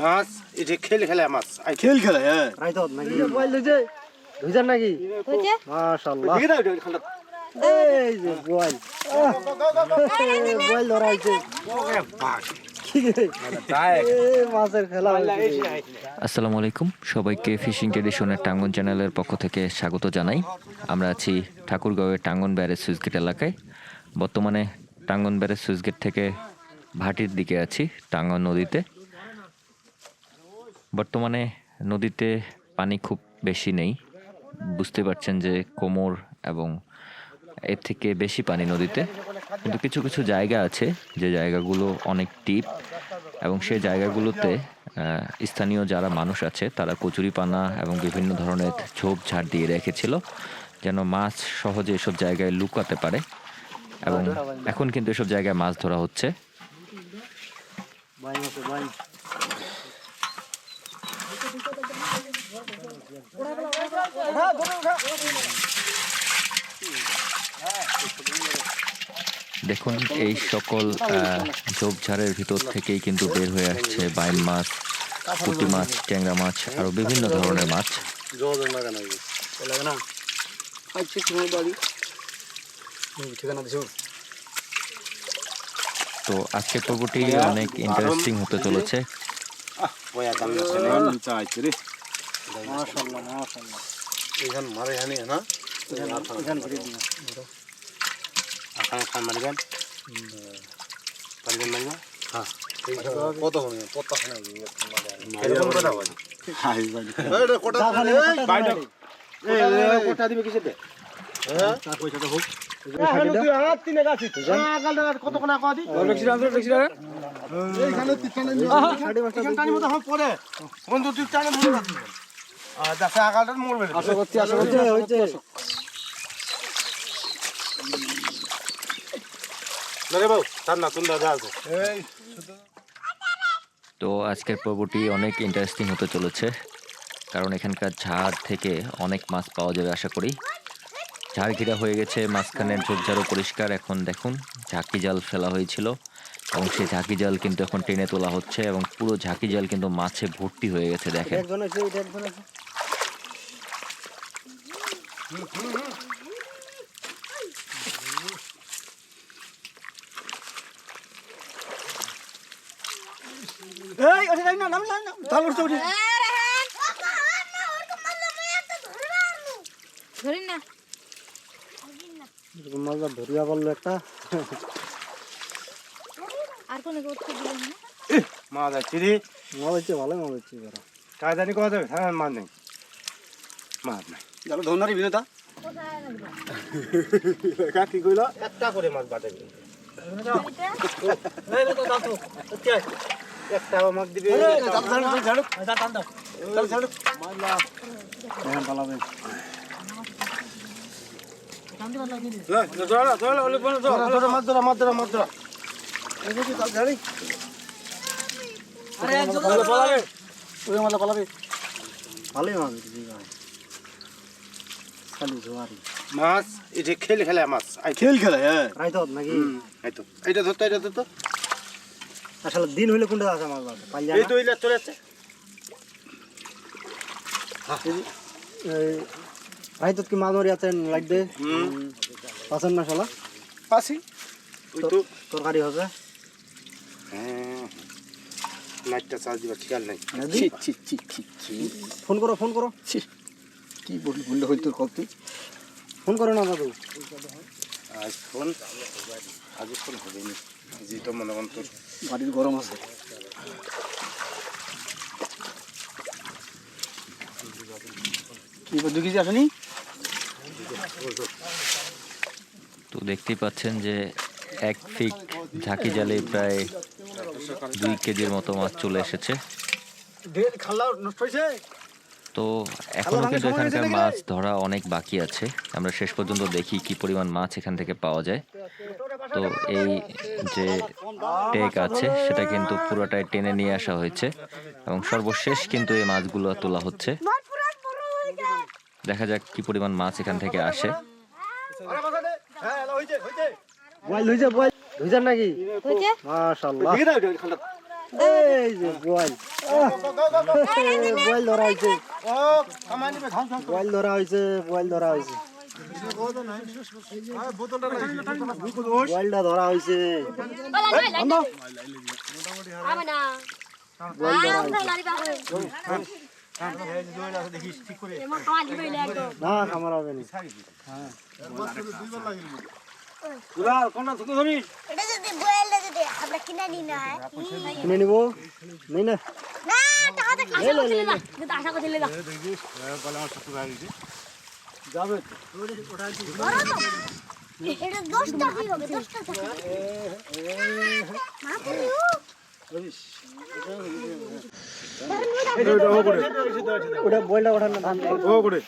মাছ এটা খেল খেলা মাছ খেল খেলা হ্যাঁ রাইতত নাকি বল লইছে ধুইজার নাকি হইছে মাশাআল্লাহ এই যে বল বল লড়াইছে কি রে এই মাছের খেলা আসসালামু আলাইকুম সবাইকে ফিশিং ট্রেডিশনের টাঙ্গন চ্যানেলের পক্ষ থেকে স্বাগত জানাই। আমরা আছি ঠাকুরগাঁওয়ের টাঙ্গন ব্যারেজ সুইচগেট এলাকায়। বর্তমানে টাঙ্গন ব্যারেজ সুইচগেট থেকে ভাটির দিকে আছি টাঙ্গন নদীতে। বর্তমানে নদীতে পানি খুব বেশি নেই, বুঝতে পারছেন যে কোমর এবং এর থেকে বেশি পানি নদীতে, কিন্তু কিছু কিছু জায়গা আছে যে জায়গাগুলো অনেক ডিপ এবং সেই জায়গাগুলোতে স্থানীয় যারা মানুষ আছে তারা কচুরিপানা এবং বিভিন্ন ধরনের ঝোপঝাড় দিয়ে রেখেছিল যেন মাছ সহজে এসব জায়গায় লুকাতে পারে, এবং এখন কিন্তু এসব জায়গায় মাছ ধরা হচ্ছে। দেখুন এই সকল ঝোপঝাড়ের ভিতর থেকেই কিন্তু বের হয়ে আসছে বাইম মাছ, পুঁটি মাছ, ট্যাংরা মাছ, আরো বিভিন্ন ধরনের মাছ। তো আজকের পর্বটি অনেক ইন্টারেস্টিং হতে চলেছে। তো আজকের পর্বটি অনেক ইন্টারেস্টিং হতে চলেছে, কারণ এখানকার ঝাড় থেকে অনেক মাছ পাওয়া যাবে আশা করি। ঝাড় ঘেরা হয়ে গেছে, মাঝখানের ঝোপঝাড়ও পরিষ্কার। এখন দেখুন ঝাঁকি জাল ফেলা হয়েছিল এবং সেই ঝাঁকি জাল কিন্তু এখন টেনে তোলা হচ্ছে এবং পুরো ঝাঁকি জাল কিন্তু মাছে ভর্তি হয়ে গেছে। দেখেন ধরি না মাছ ধরিয়া বললো একটা আর কোনো করতে দিলেন না মাছ আছে রে, মাছ হচ্ছে ভালো মাছ হচ্ছে কাজ জানি কথা যাবে। হ্যাঁ মাছ নেই, মাছ নাই ধরনারি বিনোদা কি কইল একটা করে মাছ বাটে একটা মাছ দিবে মাছ এটা খেল খেলা মাছ খেল খেলা হ্যাঁ রাইতত নাকি এটা ধরতো এটা ধরতো আসলে দিন হইলে কোনটা আছে মাছ বাড়ে পাইয়া এই তো ইলা চলে যাচ্ছে। রাইতত কি মাছ ধরি আছেন লাগবে পাচ্ছেন না শালা পাসি ওই তো তরকারি হবে। হ্যাঁ নাইটটা চার্জ দিবা খেয়াল নাই। ফোন করো ফোন করো কি বললে হয়তো কত ফোন করো না দাদু আজ ফোন হবে না, জি তো মনে করেন তোর বাড়ির গরম আছে। কি 2 কেজি আসেনি? তো দেখতেই পাচ্ছেন যে এক ফিক ঝাঁকি জালে প্রায় 2 কেজির মতো মাছ চলে এসেছে। তো এখনো কিন্তু এখানকার মাছ ধরা অনেক বাকি আছে। আমরা শেষ পর্যন্ত দেখি কি পরিমাণ মাছ এখান থেকে পাওয়া যায়। তো এই যে টেক আছে সেটা কিন্তু পুরোটাই টেনে নিয়ে আসা হয়েছে এবং সর্বশেষ কিন্তু এই মাছগুলো তোলা হচ্ছে। দেখা যাক কি পরিমাণ মাছ এখান থেকে আসে। বল লইছে বল ধুইজার নাকি হইছে মাশাআল্লাহ এই যে বল বল ধরা হয়েছে ও কামাই নিবে ঘাম ঘাম বল ধরা হয়েছে বল ধরা হয়েছে বলটা ধরা হয়েছে না খামার হবে না এটা যদি বয়েলটা যদি আমরা কিনে নি না কিনে নিব নেই না না টাকা তো আশা করছিলি না কিন্তু আশা করছিলি না যাবে এটা 10টা কি হবে 10টা টাকা মা পুরো ওটা বলটা ওঠান না ধান ও করে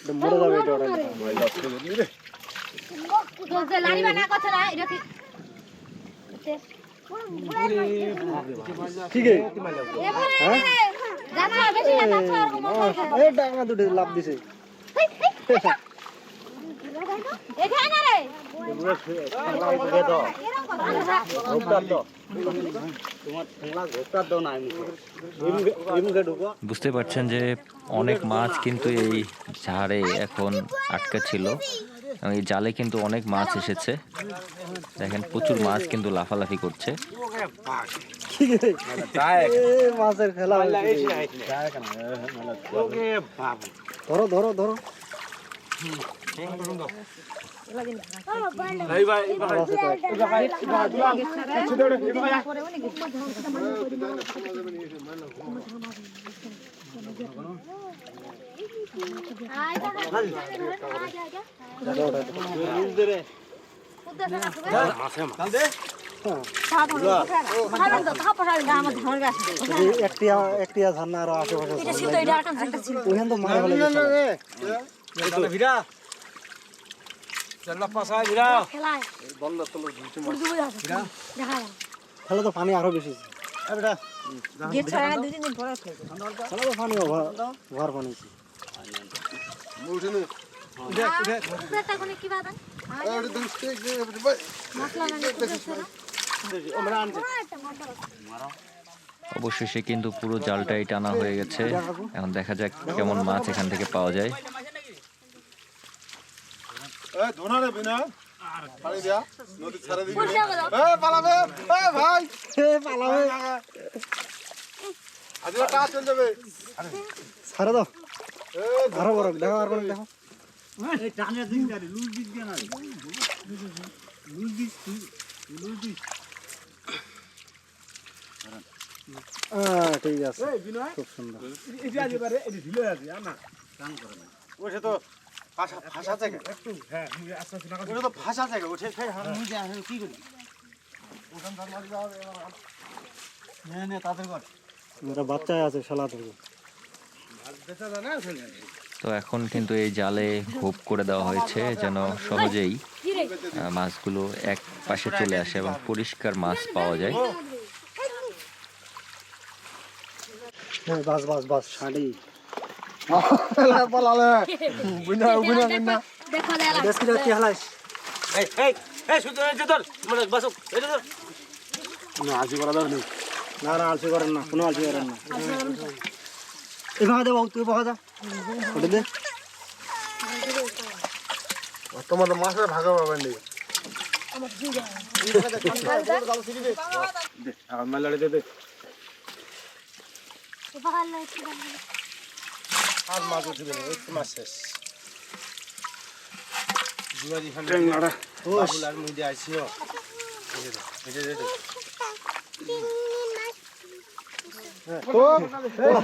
এটা মরে যাবে এটা ওঠান তো লাড়ি বানা কথা না এটা কি ঠিক আছে জানা বেশি না তাছাড়া এরকম এই ডাঙা দুটো লাভ দিছে এখানে না রে বুঝতে পারছেন যে অনেক মাছ কিন্তু এই ঝাড়ে এখন আটকা ছিল এবং এই জালে কিন্তু অনেক মাছ এসেছে। দেখেন প্রচুর মাছ কিন্তু লাফালাফি করছে। মাছের খেলা ধরো ধরো ধরো একটি ঝর্ণা আরো আশেপাশে ওখানে তো মারা হলে তাহলে তো পানি আরো বেশি তাহলে তো পানি ওভার পানি কি বাদান মশলা অবশেষে কিন্তু পুরো জালটাই টানা হয়ে গেছে। এখন দেখা যাক কেমন মাছ এখান থেকে পাওয়া যায়। এ ধোনারে বিনা পানি দিয়া নদী ছাড়া দিবি এ পালাবে এ ভাই পালাবে আজ টা চল যাবে ছাড়ে দাও আরো বড় দেখো আর কোনো দেখো ঠিক আছে খুব সুন্দর ওঠে তো ভাষা জায়গা একটু হ্যাঁ ওটা তো ভাষা জায়গা ওঠে নিজে আসে কি করি ওখান ধান মারি যাবে নে তাদের ঘর মেরা বাচ্চা আছে শালা থেকে তো এখন কিন্তু এই জালে ঘোপ করে দেওয়া হয়েছে যেন সহজেই মাছগুলো এক পাশে চলে আসে এবং পরিষ্কার মাছ পাওয়া যায়। বাস বাস বাস শাড়ি পালালে বুনা বুনা না দেখো দেলা দেশ কি রাখি হালাইস না আজি করা দাও নেই না না আলসি করেন না কোনো আলসি করেন না এই ভাগা দে বাবু তুই ভাগা দা ওটা দে তোমার মাছের ভাগা পাবেন নেই আমার মালাড়ে দে আর মাছ উঠবে না একটু মাছ শেষ জুয়ারি খান্ডা বাবুলার মধ্যে আইছিও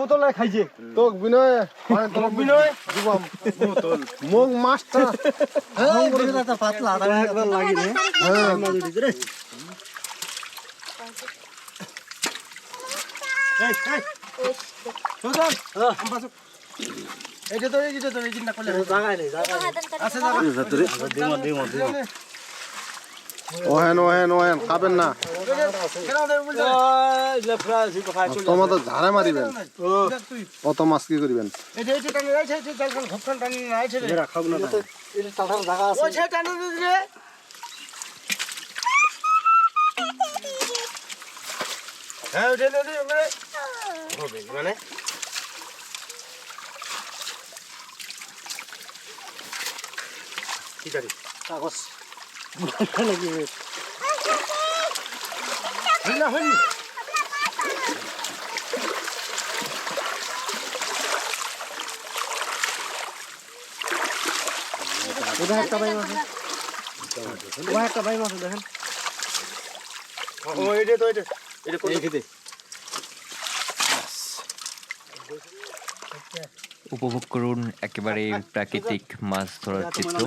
বোতল খাইছে তো বিনয় মানে তোমার বিনয় যুবম বোতল মুগ মাছটা পাতলা একবার লাগি রে হ্যাঁ মাছ উঠিছে রে এইটা তো এই জিনিসটা করলে জায়গায় নেই জায়গায় আছে জায়গা দিমো ওহেন খাবেন না তোমার তো ঝাড়ে মারিবেন অত মাছ কি করিবেন খাবো না এটা টাটার জায়গা আছে হ্যাঁ উঠে উঠে উঠে হবে মানে কি করি কাগজ নাকি হইনা হইনি ওটা একটা ভাই মাছ ওটা একটা ভাই মাছ দেখেন ও এটা তো এটা কোন খেতে উপভোগ করুন একেবারে প্রাকৃতিক মাছ ধরার চিত্র।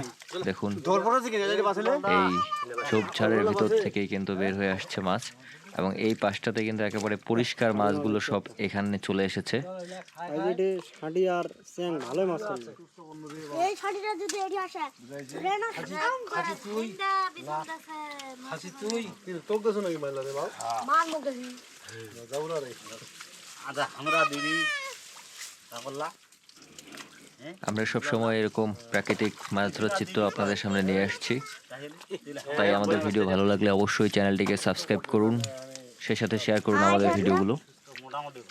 দেখুন এই ঝোপঝাড়ের ভিতর থেকেই কিন্তু বের হয়ে আসছে মাছ, এবং এই পাশটাতে কিন্তু একেবারে পরিষ্কার মাছগুলো সব এখানে চলে এসেছে। শাড়ি আর স্যাং ভালোই মাছ পাইছে। এই শাড়িটা যদি এটি আসে রে না খাসি তুই হাসি তুই তোক দেছ নাকি মাইলা রে বাবা মান মুখ দেখি যাও না রে আচ্ছা আমরা দিদি তাহলে আমরা সব সময় এরকম প্রাকৃতিক মাছ ধরার চিত্র আপনাদের সামনে নিয়ে আসছি। তাই আমাদের ভিডিও ভালো লাগলে অবশ্যই চ্যানেলটিকে সাবস্ক্রাইব করুন, সেই সাথে শেয়ার করুন আমাদের ভিডিওগুলো।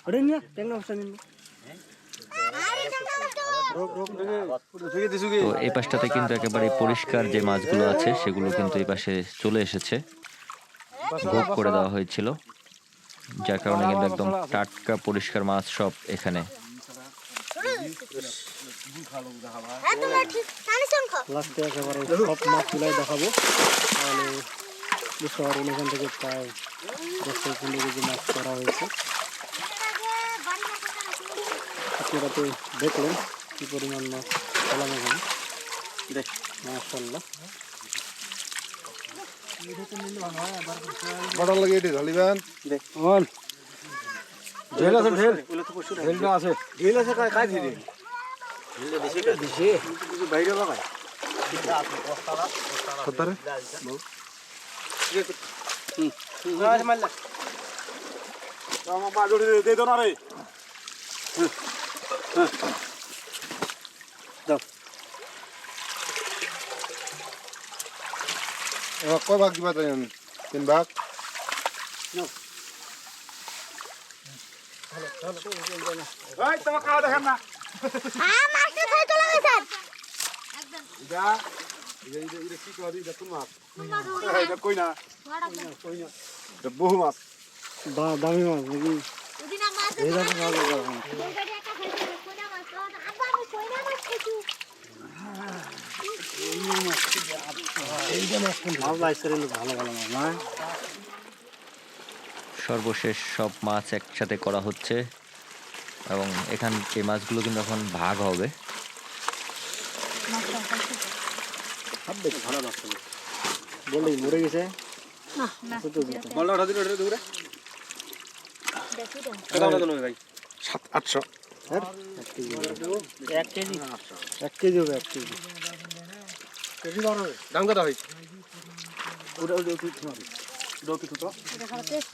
ওটা নিয়ে ট্যাংরা মাছটা নিন তো এই পাশটাতে কিন্তু একেবারে পরিষ্কার যে মাছগুলো আছে সেগুলো কিন্তু এই পাশে চলে এসেছে, ভোগ করে দেওয়া হয়েছিল, যার কারণে কিন্তু একদম টাটকা পরিষ্কার মাছ সব এখানে। হ্যাঁ তুমি ঠিক টানি শঙ্খ লাস্টে একেবারে সব মাছ তুলাই দেখাবো, তাহলে বুঝতে পারবেন এখান থেকে প্রায় 10-15 কেজি মাছ করা হয়েছে। আপনারা তো দেখলেন কি পরিমাণ মাছ পেলাম এখানে, মাশাআল্লাহ। বড় লাগে এটি ঢালিবেন অন ঢেল আছে ঢেল ঢেল আছে ঢেল আছে কাই দিদি ঢেল বেশি বেশি কিছু বাইরে বাবা সত্তরে আর মারলা আমার মা জড়ি দে দাও না রে দাও কয় ভাগ দিবা তাই 3 ভাগ ভাই তোমার খাওয়া দেখেন না হ্যাঁ মাছটা ধরে চলে গেছেন যা এটা কি করি এটা কোন মাছ এটা কই না এটা বহু মাছ দামি মাছ নাকি ওদিন মাছ এই দামি মাছ ওইটা একটা খাইছে কোনা মাছ আব্বা আমি কইনা মাছ খাইছি মাছ লাইছে রে ভালো ভালো মাছ না। সর্বশেষ সব মাছ একসাথে করা হচ্ছে, এবং এখান এই মাছগুলো কিন্তু এখন ভাগ হবে। বললেই মরে গেছে বলটা ওঠা দিন ওঠা দূরে কত টাকা দেন ভাই 700-800 1 কেজি 1 কেজি হবে 1 কেজি কেজি দাম কত হয়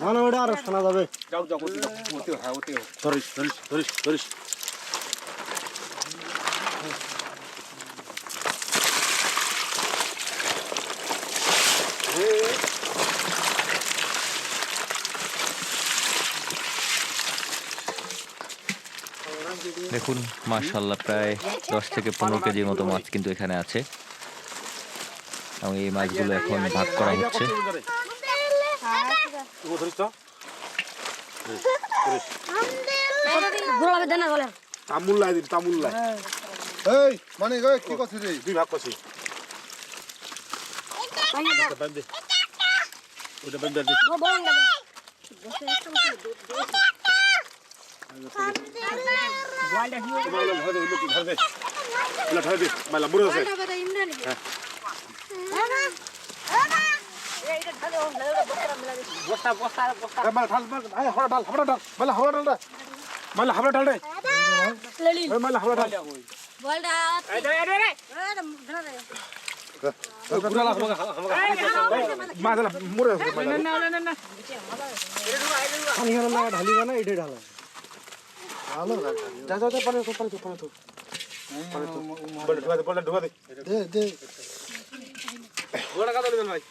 না না ওটা আর শোনা যাবে। যাও যাও ওতে হ্যাঁ ওতে ধরিস ধরিস ধরিস ধরিস দেখুন মাশাআল্লাহ প্রায় 10 থেকে 15 কেজির মতো মাছ কিন্তু এখানে আছে, এবং এই মাছগুলো এখন ভাগ করা হচ্ছে। ধরিস তো গোলাপে দেনা বলে তামুল লাই দিন তামুল লাই এই মানে কি করছিস রে দুই ভাগ করছিস ওটা বান্ধে ওটা বান্ধে দে বল না মাইলা ধরে দে ধরে দে মাইলা ধরে দে মাইলা মুড়ে আছে বস্তা বস্তা বস্তা মাইলা ঢাল আয় হড়া ঢাল হড়া ঢাল মাইলা হড়া ঢাল মাইলা হড়া ঢাল রে লেলি মাইলা হড়া ঢাল বলটা এই দে রে রে পুরা লাগা মাইলা মুড়ে আছে মাইলা না না না পানি হলো না ঢালিবা না এটাই ঢালা ভালো যা যা যা পানি তো বল ঢুকা দে দে গোড়া কাটা দিবেন ভাই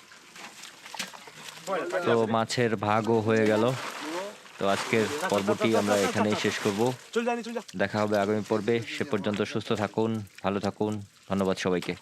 তো মাছের ভাগও হয়ে গেল, তো আজকের পর্বটি আমরা এখানেই শেষ করব। চল জানি চল যা দেখা হবে আগামী পর্বে। সে পর্যন্ত সুস্থ থাকুন, ভালো থাকুন। ধন্যবাদ সবাইকে।